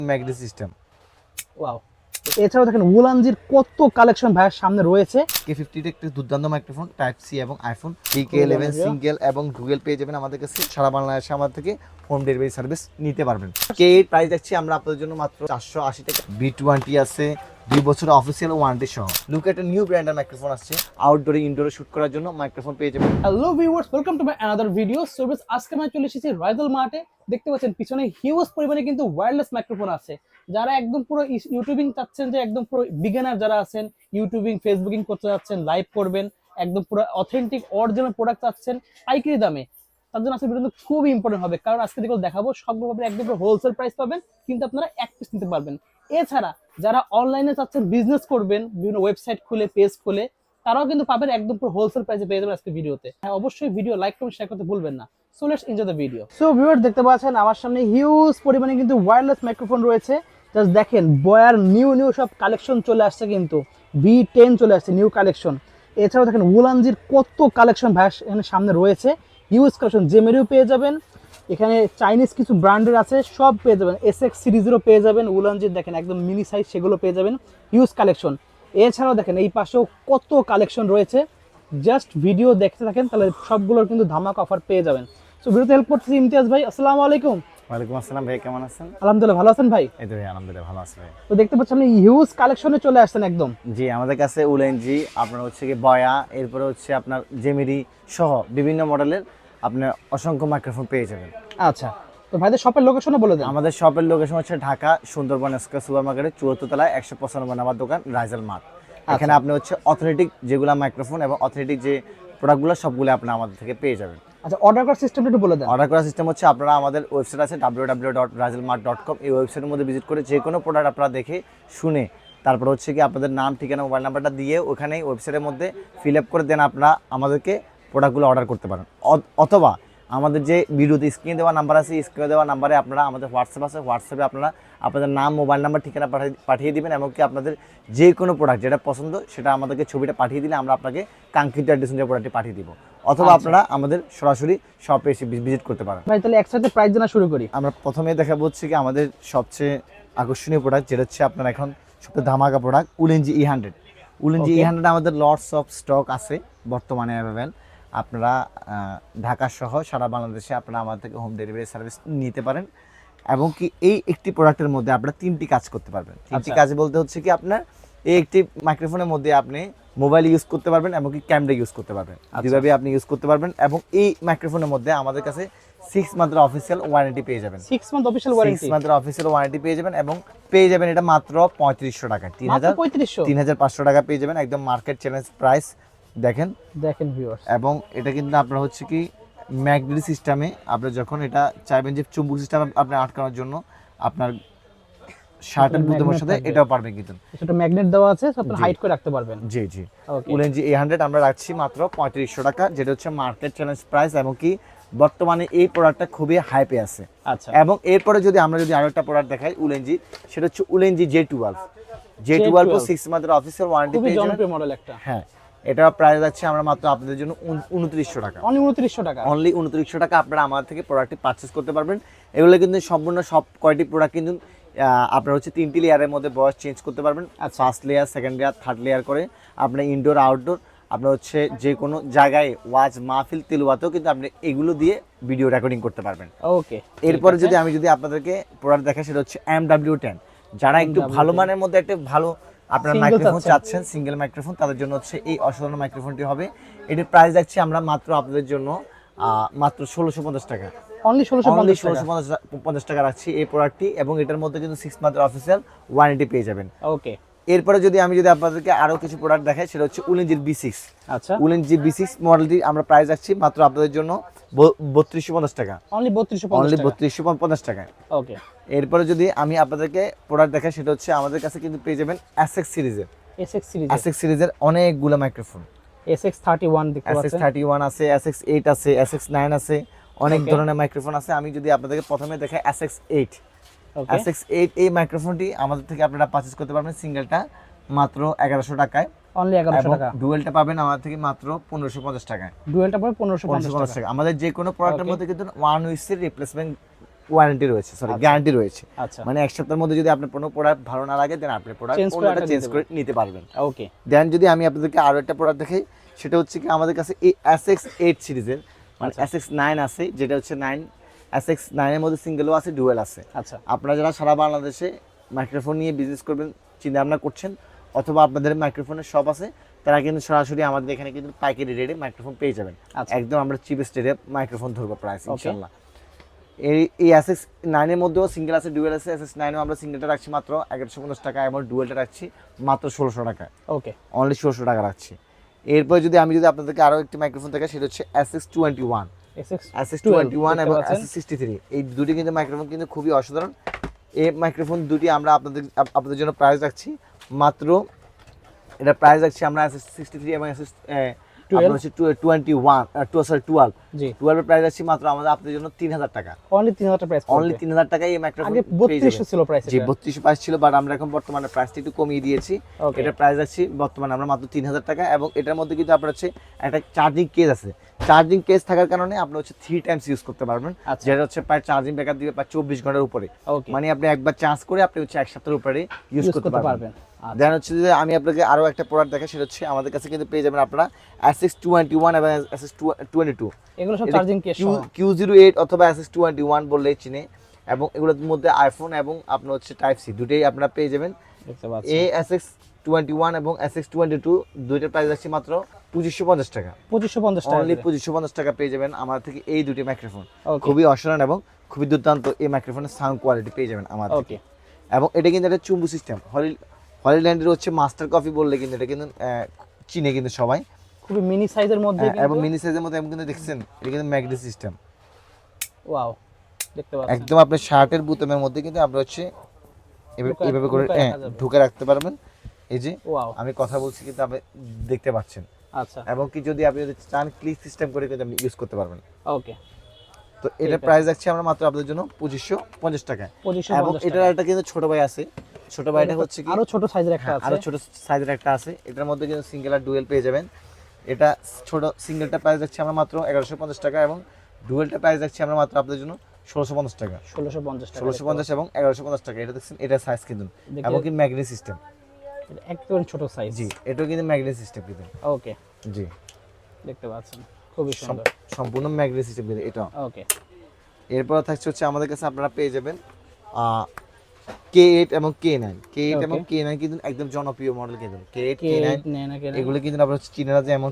Magnet system. Wow, এছাড়াও দেখেন উলানজির কত কালেকশন ভাইয়ের সামনে রয়েছে। K50 একটি দুর্দান্ত মাইক্রোফোন, টাইপ সি এবং আইফোন DK11 সিঙ্গেল এবং ডুয়েল পেয়ে যাবেন আমাদের কাছে। সারা বাংলাদেশে আমাদের থেকে হোম ডেলিভারি সার্ভিস নিতে পারবেন। K8 প্রাইস যাচ্ছে আমরা আপনাদের জন্য মাত্র 480 টাকা। B20 আছে 2 বছরের অফিসিয়াল ওয়ারেন্টি সহ। লুক একটা নিউ ব্র্যান্ডের মাইক্রোফোন আসছে, আউটডোরে ইনডোরে শুট করার জন্য মাইক্রোফোন পেয়ে যাবেন। Hello viewers, welcome to my another video. So guys, আজকে আমি চলে এসেছি রাইজাল মার্টে। দেখতে পাচ্ছেন পিছনে হিউজ পরিমাণে কিন্তু ওয়্যারলেস মাইক্রোফোন আছে। যারা একদম পুরো ইউটিউবিং চাচ্ছেন, যে একদম পুরো বিগিনার যারা আছেন, ইউটিউবিং ফেসবুকিং করতে যাচ্ছেন, লাইভ করবেন, একদম পুরো অথেন্টিক অরিজিনাল প্রোডাক্ট চাচ্ছেন পাইকারি দামে, তার জন্য আজকে ভিডিও কিন্তু খুবই ইম্পর্টেন্ট হবে। কারণ আজকে যেগুলো দেখাবো সবগুলো পাবেন একদম হোলসেল প্রাইস পাবেন, কিন্তু আপনারা এক পিস নিতে পারবেন। এছাড়া যারা অনলাইনে চাচ্ছেন বিজনেস করবেন, বিভিন্ন ওয়েবসাইট খুলে পেজ খুলে, তারাও কিন্তু পাবেন একদম পুরো হোলসেল প্রাইসে পেয়ে যাবেন আজকে ভিডিওতে। হ্যাঁ, অবশ্যই ভিডিও লাইক কমেন্ট শেয়ার করতে ভুলবেন না। So let's enjoy the video. So viewers, দেখতে পাচ্ছেন আমার সামনে হিউজ পরিমাণে কিন্তু ওয়্যারলেস মাইক্রোফোন রয়েছে। জাস্ট দেখেন, বয়ার নিউ সব কালেকশন চলে আসছে, কিন্তু V10 চলে আসছে নিউ কালেকশন। এছাড়াও দেখেন উলানজির কত কালেকশন ভাইয়ার এখানে সামনে রয়েছে, হিউজ কালেকশন। জেমেরিও পেয়ে যাবেন, এখানে চাইনিজ কিছু ব্র্যান্ডের আছে, সব পেয়ে যাবেন। SX সিরিজেরও পেয়ে যাবেন। উলানজির দেখেন একদম মিনি সাইজ, সেগুলো পেয়ে যাবেন, হিউজ কালেকশন। এছাড়াও দেখেন এই পাশেও কত কালেকশন রয়েছে। জাস্ট ভিডিও দেখতে থাকেন, তাহলে সবগুলোর কিন্তু ধামাকা অফার পেয়ে যাবেন। সো ভিডিওতে হেল্প করতেছি ইমতিয়াজ ভাই। আসসালামু আলাইকুম। ওয়ালাইকুম আসসালাম ভাই, কেমন আছেন? আলহামদুলিল্লাহ, ভালো আছেন ভাই? এই তো ভাই, আলহামদুলিল্লাহ ভালো আছি ভাই। তো দেখতে পাচ্ছেন আপনি হিউজ কালেকশনে চলে আসছেন একদম। জি, আমাদের কাছে উলেনজি, আপনার হচ্ছে কি বয়া, এরপরে হচ্ছে আপনার জেমিরি সহ বিভিন্ন মডেলের আপনার অসংখ্য মাইক্রোফোন পেয়ে যাবেন। আচ্ছা, তো ভাইদের শপের লোকেশনও বলে দেন। আমাদের শপের লোকেশন হচ্ছে ঢাকা সুন্দরবন স্কয়ার সুপার মার্কেটের 74 তলায় 195 নাম্বার দোকান, রাইজাল মার্ট। এখানে আপনি হচ্ছে অথেন্টিক যেগুলো মাইক্রোফোন এবং অথেন্টিক যে প্রোডাক্টগুলো সবগুলো আপনি আমাদের থেকে পেয়ে যাবেন। আচ্ছা, অর্ডার করার সিস্টেমটা একটু বলে দেন। অর্ডার করার সিস্টেম হচ্ছে, আপনারা আমাদের ওয়েবসাইট আছে www.rajalmart.com, এই ওয়েবসাইটের মধ্যে ভিজিট করে যে কোনো প্রোডাক্ট আপনারা দেখে শুনে তারপর হচ্ছে কি আপনাদের নাম, ঠিকানা, মোবাইল নাম্বারটা দিয়ে ওখানেই ওয়েবসাইটের মধ্যে ফিল আপ করে দেন আপনারা আমাদেরকে প্রোডাক্টগুলো অর্ডার করতে পারেন। অথবা আমাদের যে ভিডিওতে স্ক্রিনে দেওয়া নাম্বার আছে, স্ক্রিনে দেওয়া নাম্বারে আপনারা, আমাদের হোয়াটসঅ্যাপ আছে, হোয়াটসঅ্যাপে আপনারা আপনাদের নাম, মোবাইল নাম্বার, ঠিকানা পাঠিয়ে দিবেন। এমনকি আপনাদের যে কোনো প্রোডাক্ট যেটা পছন্দ সেটা আমাদেরকে ছবিটা পাঠিয়ে দিলে আমরা আপনাকে কাঙ্ক্ষিত অ্যাড্রেস অনুযায়ী প্রোডাক্টটি পাঠিয়ে দিব। অথবা আপনারা আমাদের সরাসরি শপে এসে ভিজিট করতে পারেন। ভাই তাহলে একসাথে প্রাইস জানা শুরু করি। আমরা প্রথমে দেখাবো হচ্ছে কি আমাদের সবচেয়ে আকর্ষণীয় প্রোডাক্ট, যেটা হচ্ছে আপনার এখন সবচেয়ে ধামাকা প্রোডাক্ট, উলেনজি E100। উলেনজি E100 আমাদের লটস অফ স্টক আছে বর্তমানে অ্যাভেলেবেল। আপনারা ঢাকা সহ সারা বাংলাদেশে আপনারা আমাদের থেকে হোম ডেলিভারি সার্ভিস নিতে পারেন। এবং কি এই একটি প্রোডাক্টের মধ্যে আপনারা 3টি কাজ করতে পারবেন। 3টি কাজ বলতে হচ্ছে কি আপনার এই একটি মাইক্রোফোনের মধ্যে আপনি মোবাইল ইউজ করতে পারবেন এবং কি ক্যামেরা ইউজ করতে পারবেন, দুইভাবে আপনি ইউজ করতে পারবেন। এবং এই মাইক্রোফোনের মধ্যে আমাদের কাছে 6 মান্থের অফিসিয়াল ওয়ারেন্টি পেয়ে যাবেন। 6 মান্থ অফিশিয়াল ওয়ারেন্টি, 6 মান্থের অফিসিয়াল ওয়ারেন্টি পেয়ে যাবেন। এবং পেয়ে যাবেন এটা মাত্র 3500 টাকা, 3500 টাকা পেয়ে যাবেন, একদম মার্কেট চ্যালেঞ্জ প্রাইস। দেখেন ভিউয়ার্স, এবং এটা কিন্তু আপনার হচ্ছে কি ম্যাগনেট সিস্টেমে, আপনি যখন এটা চাইবেন যে চুম্বক সিস্টেম আপনি আটকানোর জন্য আপনার শার্টের বুতামের সাথে এটাও পারবেন, কিন্তু সেটা ম্যাগনেট দেওয়া আছে, আপনি হাইড করে রাখতে পারবেন। জি জি। উলেনজি E100 আমরা রাখছি মাত্র 3500 টাকা, যেটা হচ্ছে মার্কেট চ্যালেঞ্জ প্রাইস। এবং কি বর্তমানে এই প্রোডাক্টটা খুবই হাইপে আছে। আচ্ছা, এবং এরপরে যদি আমরা আরেকটা প্রোডাক্ট দেখাই উলেনজি, সেটা হচ্ছে উলেনজি J12 6 মান্থের অফিসিয়াল ওয়ারেন্টি পেয়ে যাবেন। জনপ্রিয় মডেল একটা। হ্যাঁ, এটা প্রাইস আছে আমরা মাত্র আপনাদের জন্য 2900 টাকা, অনলি 2900 টাকা। অনলি 2900 টাকা আপনারা আমাদের থেকে প্রোডাক্টটি পারচেজ করতে পারবেন। এগুলো কিন্তু সম্পূর্ণ সব কোয়ালিটি প্রোডাক্ট, কিন্তু আপনার হচ্ছে 3টি লেয়ারের মধ্যে বয়স চেঞ্জ করতে পারবেন। First layer, second layer, third layer করে আপনার ইনডোর আউটডোর, আপনার হচ্ছে যে কোনো জায়গায় ওয়াজ মাহফিল তেলুয়াতেও কিন্তু আপনি এগুলো দিয়ে ভিডিও রেকর্ডিং করতে পারবেন। ওকে, এরপরে যদি আপনাদেরকে প্রোডাক্ট দেখাই, সেটা হচ্ছে MW10। যারা একটু ভালো মানের মধ্যে একটা ভালো আপনার মাইক্রোফোন চাচ্ছেন, সিঙ্গেল মাইক্রোফোন, তাদের জন্য হচ্ছে এই অসাধারণ মাইক্রোফোনটি হবে। এটির প্রাইস যাচ্ছে আমরা মাত্র আপনাদের জন্য মাত্র 1650 টাকা, অনলি 1650 টাকা রাখছি এই প্রোডাক্টটি। এবং এটার মধ্যে কিন্তু 6 মান্থের অফিসিয়াল ওয়ারেন্টি পেয়ে যাবেন। ওকে, এরপরে যদি আপনাদেরকে আরো কিছু প্রোডাক্ট দেখাই, সেটা হচ্ছে উলেনজির B6। আচ্ছা, উলেনজি B6 মডেলটি আমরা প্রাইস রাখছি মাত্র আপনাদের জন্য 3250 টাকা, অনলি 3250 টাকা। ওকে, এরপরে যদি আমি আপনাদেরকে প্রোডাক্ট দেখাই, সেটা হচ্ছে আমাদের কাছে কিন্তু পেয়ে যাবেন SX সিরিজের অনেকগুলো মাইক্রোফোন। SX31 দেখতে পাচ্ছেন, SX31 আছে, SX8 আছে, SX9 আছে, অনেক ধরনের মাইক্রোফোন আছে। আমি যদি আপনাদেরকে প্রথমে দেখাই SX8, এই মাইক্রোফোনটি আমাদের থেকে আপনারা পারচেজ করতে পারবেন সিঙ্গেলটা মাত্র 1100 টাকায়, অনলি 1100 টাকা। ডুয়েলটা পাবেন আমাদের থেকে মাত্র 1550 টাকায়, ডুয়েলটা পড়ে 1550 টাকা। আমাদের যে কোনো প্রোডাক্টের মধ্যে কিন্তু ওয়ান উইসের রিপ্লেসমেন্ট ওয়ারেন্টি রয়েছে, সরি আচ্ছা। গ্যারান্টি রয়েছে। আচ্ছা, মানে 1 সপ্তাহের মধ্যে যদি আপনার কোনো প্রোডাক্ট ভালো না লাগে দেন আপনি প্রোডাক্ট Change করে অন্যটা আরেকটা চেঞ্জ নিতে করে নিতে পারবেন। ওকে, দেন যদি আমি আপনাদেরকে আরো একটা প্রোডাক্ট দেখাই, সেটা হচ্ছে কি আমাদের কাছে এই SX8 সিরিজের মানে আচ্ছা। SX9 আছে, যেটা হচ্ছে 9 SX9 এর মধ্যে সিঙ্গেলও আছে, ডুয়েল আছে। আচ্ছা, আপনারা যারা সারা বাংলাদেশে মাইক্রোফোন নিয়ে বিজনেস করবেন চিন্তা ভাবনা করছেন, অথবা আপনাদের মাইক্রোফোনের শপ আছে, তারা কিন্তু সরাসরি আমাদের এখানে কিন্তু পাইকারি রেটে মাইক্রোফোন পেয়ে যাবেন। আচ্ছা। একদম আমরা চিপেস্ট রেটে মাইক্রোফোন ধরবো প্রাইস Okay. ইনশাআল্লাহ। এই SX9 এর মধ্যেও সিঙ্গেল আছে, ডুয়েল আছে। SX9 আমরা সিঙ্গেলটা রাখছি মাত্র 1150 টাকা এবং ডুয়েলটা রাখছি মাত্র 1600 টাকা, ওকে, অনলি 1600 টাকা রাখছি। এরপর যদি আপনাদেরকে আরো একটি মাইক্রোফোন দেখাই, সেটা হচ্ছে SX21 SX21 এবং SX63। এই দুটি কিন্তু মাইক্রোফোন কিন্তু খুবই অসাধারণ। এই মাইক্রোফোন দুটি আমরা আপনাদের জন্য প্রাইস রাখছি মাত্র, এটা প্রাইস রাখছি আমরা SX63 এবং আপনার হচ্ছে 12 জি, 12 এর প্রাইস রাখছি মাত্র আমাদের আপনাদের জন্য 3000 টাকা, অনলি 3000 টাকা প্রাইস, অনলি 3000 টাকায় এই মাইক্রোফোন আগে 3200 ছিল প্রাইস। জি 3200 প্রাইস ছিল, বাট আমরা এখন বর্তমানে প্রাইসটা একটু কমিয়ে দিয়েছি। ওকে, এটা প্রাইস আছে বর্তমানে আমরা মাত্র 3000 টাকা। এবং এটার মধ্যে কিন্তু আপনার হচ্ছে একটা চার্জিং কেস আছে। চার্জিং কেস থাকার কারণে আপনি হচ্ছে 3 টাইমস ইউজ করতে পারবেন, আচ্ছা। যেটা হচ্ছে প্রায় চার্জিং ব্যাকআপ দিবে প্রায় 24 ঘন্টার উপরে। ওকে, মানে আপনি একবার চার্জ করে আপনি হচ্ছে এক সপ্তাহের উপরে ইউজ ইউজ করতে পারবেন। আচ্ছা, দেন হচ্ছে যে আমি আপনাকে আরো একটা প্রোডাক্ট দেখাই, সেটা হচ্ছে আমাদের কাছে কিন্তু পেয়ে যাবেন আপনারা SX21 এবং SX22। এগুলো সব চার্জিং কেস সহ। Q08 অথবা SX21 বললেই চিনে। এবং এগুলোর মধ্যে আইফোন এবং আপনার হচ্ছে টাইপ সি দুটোই আপনারা পেয়ে যাবেন। দেখতে পাচ্ছেন এই SX21 এবং SX22 দুইটার প্রাইস আছে মাত্র 2550 টাকা, 2550 টাকা, অনলি 2550 টাকা পেয়ে যাবেন আমার থেকে এই দুটি মাইক্রোফোন। ওকে, খুবই অসাধারণ এবং খুবই দুর্দান্ত এই মাইক্রোফোনের সাউন্ড কোয়ালিটি পেয়ে যাবেন আমার থেকে। ওকে, এবং এটা কিন্তু একটা চুম্বু সিস্টেম, হলিল্যান্ডের হচ্ছে মাস্টার কফি বললে কিন্তু এটা কিন্তু চিনে কিন্তু সবাই। খুবই মিনি সাইজের মধ্যে এবং মিনি সাইজের মধ্যে এবং কিন্তু দেখছেন এটা কিন্তু ম্যাগনেট সিস্টেম। ওয়াও, দেখতে পাচ্ছেন একদম আপনার শার্টের বুতামের মধ্যে কিন্তু আমরা হচ্ছে এভাবে করে ঢুকায় রাখা যাবে। ঢুকে রাখতে পারবেন। এই যে ওয়াও, আমি কথা বলছি কিন্তু আপনি দেখতে পাচ্ছেন। আচ্ছা, এবং কি যদি আপনি চান ক্লিক সিস্টেম করে কিন্তু আপনি ইউজ করতে পারবেন। ওকে, তো এটার প্রাইস রাখছি আমরা মাত্র আপনাদের জন্য 2550 টাকায়। 2550 এবং এটার একটা কিন্তু ছোট ভাই আছে, ছোট ভাইটা হচ্ছে কি আরো ছোট সাইজের একটা হ্যাঁ, আছে, আরো ছোট সাইজের একটা আছে। এটার মধ্যে কিন্তু সিঙ্গেল আর ডুয়েল পেয়ে যাবেন। এটা ছোট সিঙ্গেলটা প্রাইস রাখছি আমরা মাত্র 1150 টাকা এবং ডুয়েলটা প্রাইস রাখছি আমরা মাত্র আপনাদের জন্য 1650 টাকা, 1650 টাকা, 1650 এবং 1150 টাকা। এটা দেখছেন এটা সাইজ কিন্তু এবং কি ম্যাগনেট সিস্টেম। এটা একদম ছোট সাইজ, জি এটাও কিন্তু ম্যাগনেট সিস্টেম কিন্তু। ওকে, জি দেখতে পাচ্ছেন খুবই সুন্দর, সম্পূর্ণ ম্যাগনেট সিস্টেম কিন্তু এটা। ওকে, এরপর থাকছে হচ্ছে আমাদের কাছে আপনারা পেয়ে যাবেন K8 এবং K9। K8 এবং K9 কিন্তু একদম জনপ্রিয় মডেল কিন্তু। K8 K9 এগুলো কিন্তু আপনারা চিনেন যে এমন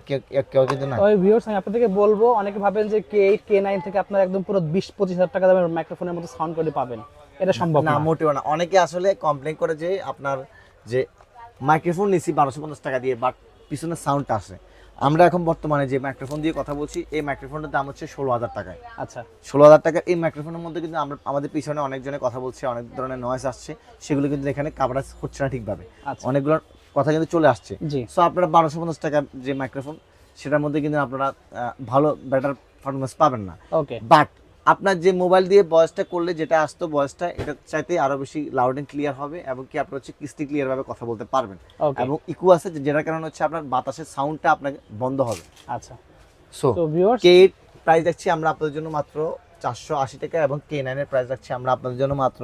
কেউ কিন্তু না। ওই ভিউয়ার্স আমি আপনাদেরকে বলবো, অনেকে ভাবেন যে K8 K9 থেকে আপনারা একদম পুরো 20-25 হাজার টাকা দামের মাইক্রোফোনের মতো সাউন্ড কোয়ালিটি পাবেন, এটা সম্ভব না না। মোটেও না। অনেকে আসলে কমপ্লেইন করে যে আপনার যে মাইক্রোফোন নিছি 1250 টাকা দিয়ে, বাট পিছনে সাউন্ডটা আসে। আমরা এখন বর্তমানে যে মাইক্রোফোন দিয়ে কথা বলছি এই মাইক্রোফোনটার দাম হচ্ছে 16,000 টাকায়। আচ্ছা, 16,000 টাকার এই মাইক্রোফোনের মধ্যে কিন্তু আমরা আমাদের পিছনে অনেকজনে কথা বলছে, অনেক ধরনের নয়েজ আসছে, সেগুলো কিন্তু এখানে কাভারেজ হচ্ছে না ঠিকভাবে। আচ্ছা, অনেকগুলোর কথা কিন্তু চলে আসছে। জি, সো আপনারা 1250 টাকার যে মাইক্রোফোন সেটার মধ্যে কিন্তু আপনারা ভালো বেটার পারফরমেন্স পাবেন না। ওকে, বাট আপনার যে মোবাইল দিয়ে ভয়েসটা করলে যেটা আসতো ভয়েসটা এটা চাইতে আরো বেশি লাউড এন্ড ক্লিয়ার হবে এবং কি আপনার হচ্ছে ক্রিস্টাল ক্লিয়ার ভাবে কথা বলতে পারবেন। ওকে, এবং ইকো আছে যেটার কারণে হচ্ছে আপনার বাতাসের সাউন্ডটা আপনাকে বন্ধ হবে। আচ্ছা। সো তো ভিউয়ার্স K8 প্রাইস রাখছি আমরা আপনাদের জন্য মাত্র 480 টাকা এবং K9 এর প্রাইস রাখছি আমরা আপনাদের জন্য মাত্র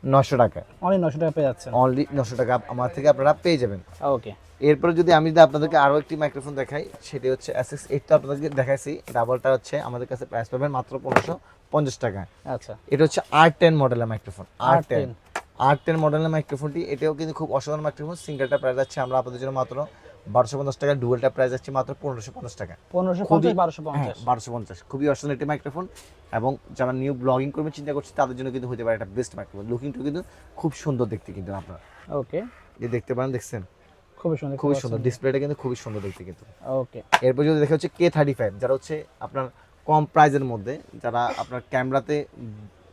900 টাকা, অনলি 900 টাকা পেয়ে যাচ্ছেন, অনলি 900 টাকা আমার থেকে আপনারা পেয়ে যাবেন। ওকে, এরপরে যদি আমি যদি আপনাদেরকে আরো একটি মাইক্রোফোন দেখাই, সেটি হচ্ছে SX8 তো আপনাদেরকে দেখাইছি, ডাবলটা হচ্ছে আমাদের কাছে প্রাইস পাবেন মাত্র 1550 টাকা। আচ্ছা, এটা হচ্ছে R10 মডেলের মাইক্রোফোন, R10 R10 মডেলের মাইক্রোফোনটি এটাও কিন্তু খুব অসাধারণ মাইক্রোফোন। সিঙ্গেলটা প্রাইস যাচ্ছে আমরা আপনাদের জন্য মাত্র 1250 টাকা, ডুয়েলটা প্রাইস যাচ্ছে মাত্র 1550 টাকা, 1550 1250, 1250। খুবই অসাধারণ একটি মাইক্রোফোন এবং যারা নিউ ব্লগিং করবে চিন্তা করছে তাদের জন্য কিন্তু হতে পারে একটা বেস্ট মাইক্রোফোন। লুকিংটা কিন্তু খুব সুন্দর দেখতে কিন্তু আপনারা ওকে, যে দেখতে পারেন, দেখছেন খুবই সুন্দর, খুবই সুন্দর ডিসপ্লেটা কিন্তু খুবই সুন্দর দেখতে কিন্তু। ওকে, এরপর যদি দেখা হচ্ছে K35, যারা হচ্ছে আপনার কম প্রাইজের মধ্যে যারা আপনার ক্যামেরাতে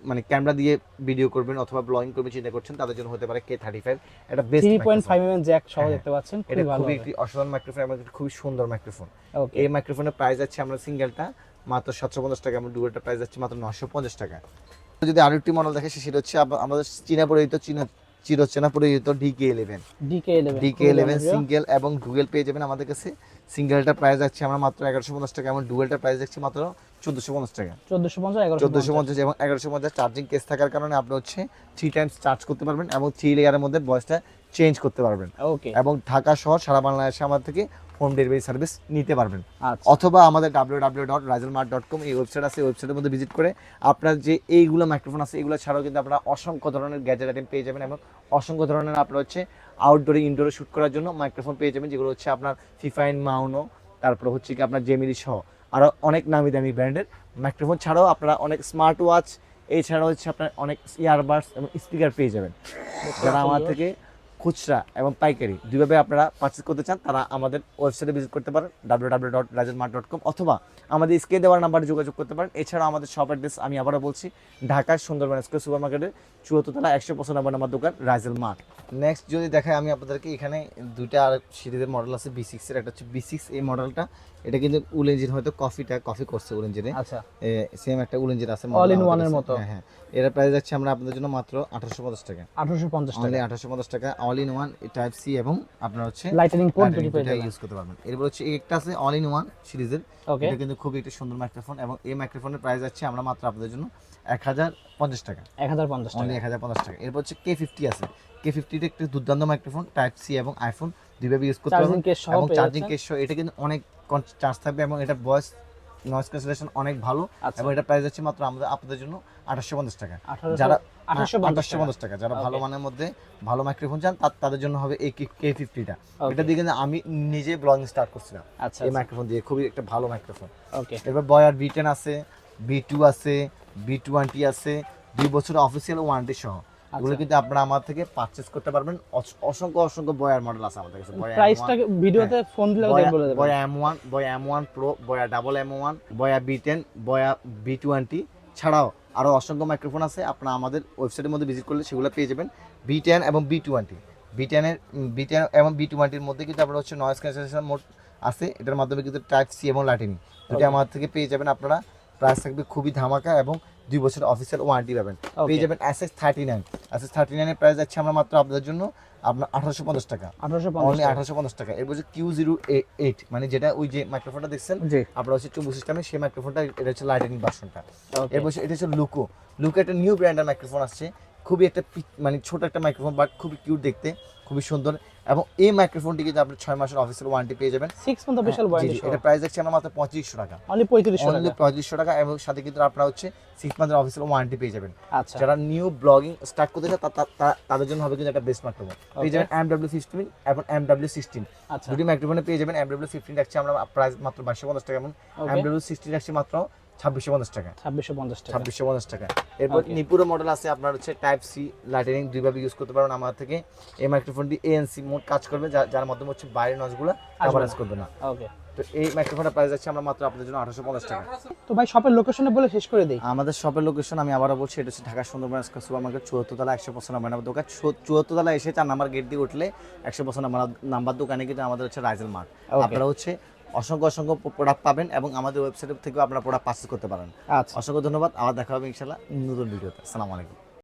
মানে ক্যামেরা দিয়ে ভিডিও করবেন অথবা ব্লগিং করবেন চিন্তা করছেন তাদের জন্য হতে পারে K35। এটা বেস্ট 3.5 mm জ্যাক সহ হ্যাঁ, দেখতে পাচ্ছেন, এটা খুবই ভালো খুবই হবে। একটি অসাধারণ মাইক্রোফোন এবং খুবই সুন্দর মাইক্রোফোন। ওকে, এই মাইক্রোফোনের প্রাইস আছে আমরা সিঙ্গেলটা মাত্র 750 টাকা এবং ডুয়েলটা প্রাইস আছে মাত্র 950 টাকা। যদি আরো একটি মডেল দেখে সেটা হচ্ছে আমাদের চীনা পরিচিত চিরচেনা পরিচিত DK11 DK11 সিঙ্গেল এবং ডুয়েল পেয়ে যাবেন আমাদের কাছে। সিঙ্গেলটা প্রাইস আছে আমরা মাত্র 1150 টাকা এবং ডুয়েলটা প্রাইস আছে মাত্র 1450 টাকা। 1450 1450 এবং 1150 চার্জিং কেস থাকার কারণে আপনি হচ্ছে 3 টাইমস চার্জ করতে পারবেন এবং 3 লেয়ারের মধ্যে ভয়েসটা চেঞ্জ করতে পারবেন। ওকে। এবং ঢাকা সহ সারা বাংলাদেশে আমার থেকে হোম ডেলিভারি সার্ভিস নিতে পারবেন। আচ্ছা। অথবা আমাদের www.razelmart.com এই ওয়েবসাইট আছে, এই ওয়েবসাইটের মধ্যে ভিজিট করে আপনার যে এইগুলো মাইক্রোফোন আছে এগুলো ছাড়াও কিন্তু আপনারা অসংখ্য ধরনের গ্যাজেট আইটেম পেয়ে যাবেন এবং অসংখ্য ধরনের আপনার হচ্ছে আউটডোরে ইনডোরে শ্যুট করার জন্য মাইক্রোফোন পেয়ে যাবেন, যেগুলো হচ্ছে আপনার ফিফাইন, মাউনো, তারপর হচ্ছে কি আপনার জেমিনি সহ আরও অনেক নামি দামি ব্র্যান্ডের মাইক্রোফোন ছাড়াও আপনারা অনেক স্মার্ট ওয়াচ, এছাড়াও হচ্ছে আপনার অনেক ইয়ারবাডস এবং স্পিকার পেয়ে যাবেন। যারা আমার থেকে খুচরা এবং পাইকারি দুইভাবে আপনারা পারচেজ করতে চান তারা আমাদের ওয়েবসাইটে ভিজিট করতে পারেন www.razelmart.com, অথবা আমাদের স্ক্রিনে দেওয়ার নাম্বারে যোগাযোগ করতে পারেন। এছাড়াও আমাদের শপ অ্যাড্রেস আমি আবারও বলছি, ঢাকার সুন্দরবন স্কয়ার সুপার মার্কেটের 74 তলা 195 নম্বর দোকান রাইজেল মার্ট। নেক্সট যদি দেখাই আমি আপনাদেরকে, এখানে দুইটা আর সিরিজের মডেল আছে B6 এর, একটা হচ্ছে B6 এই মডেলটা, এটা কিন্তু উল ইঞ্জিন, হয়তো কফি করছে উল ইঞ্জিনে। আচ্ছা। সেম একটা উল ইঞ্জিন আছে অল ইন ওয়ানের মতো। হ্যাঁ, এর প্রাইস যাচ্ছে আমরা আপনাদের জন্য মাত্র 1850 টাকা। 1850 অনলি টাকা। 1850 টাকা, all in one type C এবং আপনার হচ্ছে লাইটনিং পোর্ট দুটো পেয়ে যাবেন, ইউজ করতে পারবেন। এরপর হচ্ছে একটা আছে অল ইন ওয়ান সিরিজের, ওকে। এটা কিন্তু খুবই একটা সুন্দর মাইক্রোফোন এবং এই মাইক্রোফোনের প্রাইস যাচ্ছে আমরা মাত্র আপনাদের জন্য 1050 টাকা। 1050 অনলি টাকা। 1050 টাকা। এরপর হচ্ছে K50 আছে, K50 টা একটা দুর্দান্ত মাইক্রোফোন, টাইপ সি এবং আইফোন দুইভাবে ইউজ করতে পারবেন চার্জিং কেস সহ এবং পেয়ে চার্জিং যাচ্ছেন। কেস সহ। এটা কিন্তু অনেক চার্জ থাকবে এবং এটা ভয়েস নয়েজ ক্যান্সেলেশন অনেক ভালো আচ্ছা। এবং এটা প্রাইস যাচ্ছে মাত্র আমাদের আপনাদের জন্য 2850 টাকা। 1850 যারা 1850 টাকা, যারা Okay. ভালো মানের মধ্যে ভালো মাইক্রোফোন চান তাদের জন্য হবে এই K50 টা। Okay. এটা দিয়ে কিন্তু আমি নিজে ব্লগিং স্টার্ট করছিলাম আচ্ছা এই মাইক্রোফোন দিয়ে, খুবই একটা ভালো মাইক্রোফোন। ওকে। এরপর বয়ার B10 আছে, B2 আছে, B20 আছে, 2 বছরের অফিসিয়াল ওয়ারেন্টি সহ। এগুলো কিন্তু আপনারা আমার থেকে পারচেজ করতে পারবেন। অসংখ্য বয়ার মডেল আছে আমাদের কাছে। প্রাইসটা ভিডিওতে ফোন দিলে বলে দেবেন। বয়া M1, বয়া M1 Pro, বয়া ডাবল M1, বয়া B10, বয়া B20 ছাড়াও আরও অসংখ্য মাইক্রোফোন আছে। আপনারা আমাদের ওয়েবসাইটের মধ্যে ভিজিট করলে সেগুলো পেয়ে যাবেন। B10 এবং B20, B10 এবং B20 এর মধ্যে কিন্তু আপনারা হচ্ছে নয়েজ ক্যান্সেলেশন মোড আছে, এটার মাধ্যমে কিন্তু টাইপ সি এবং লাইটনিং দুটো আমার থেকে পেয়ে যাবেন আপনারা। প্রাইস থাকবে খুবই ধামাকা এবং 2 বছরের অফিসিয়াল ওয়ারেন্টি পাবেন। পেয়ে যাবেন SS39, SS39 এর প্রাইস যাচ্ছে আমরা মাত্র আপনাদের জন্য আপনার 1850 টাকা। অনলি 1850 টাকা। এরপর হচ্ছে Q08, মানে যেটা ওই যে মাইক্রোফোনটা দেখছেন জি। আপনারা হচ্ছে চুম্বক সিস্টেমে, সেই মাইক্রোফোনটা, এটা হচ্ছে লাইটনিং ভার্সনটা। এরপর এটা হচ্ছে লুকো একটা নিউ ব্র্যান্ডের মাইক্রোফোন আসছে, খুবই একটা মানে ছোট একটা মাইক্রোফোন বাট খুবই কিউট দেখতে, খুবই সুন্দর। এবং এই মাইক্রোফোনটি কিন্তু আপনি 6 মাসের অফিসিয়াল ওয়ারেন্টি পেয়ে যাবেন। 6 মান্থ অফিশিয়াল ওয়ারেন্টি। এটা প্রাইস যাচ্ছে আমরা মাত্র 3500 টাকা। অনলি 3500 অনলি টাকা। 3500 টাকা এবং সাথে কিন্তু আপনারা হচ্ছে 6 মান্থের অফিসিয়াল ওয়ারেন্টি পেয়ে যাবেন। আচ্ছা। যারা নিউ ব্লগিং স্টার্ট করতে চায় তাদের জন্য হবে কিন্তু একটা বেস্ট মাইক্রোফোন। পেয়ে যাবেন MW15 এবং MW16, আচ্ছা। দুটি মাইক্রোফোনে পেয়ে যাবেন। MW15 রাখছি আমরা প্রাইস মাত্র 2250 টাকা এবং MW16 রাখছি মাত্র 2650 টাকা। 2650 টাকা। 2650 টাকা। এরপর নিপুরো মডেল আছে আপনার হচ্ছে টাইপ সি লাইটনিং দুইভাবে ইউজ করতে পারবেন আমার থেকে। এই মাইক্রোফোনটি ANC মোড কাজ করবে, যার মাধ্যমে হচ্ছে বাইরের নয়েজগুলো কভারেজ করবে না। ওকে। তো এই মাইক্রোফোনটা প্রাইস যাচ্ছে আমরা মাত্র আপনাদের জন্য 1850 টাকা। তো ভাই শপের লোকেশনে বলে শেষ করে দেই। আমাদের শপের লোকেশন আমি আবারও বলছি, এটা হচ্ছে Dhaka Sundarban square super market 74 তলা 195 নম্বর দোকান। 74 তলা এসে 4 নাম্বার গেট দিয়ে উঠলে 195 নাম্বার দোকানে কিন্তু আমাদের হচ্ছে রাইজেল মার্ট। আপনারা হচ্ছে অসংখ্য প্রোডাক্ট পাবেন এবং আমাদের ওয়েবসাইট থেকেও আপনারা প্রোডাক্ট পারচেজ করতে পারেন। আচ্ছা, অসংখ্য ধন্যবাদ। আবার দেখা হবে ইনশাআল্লাহ নতুন ভিডিওতে। আসসালামু আলাইকুম।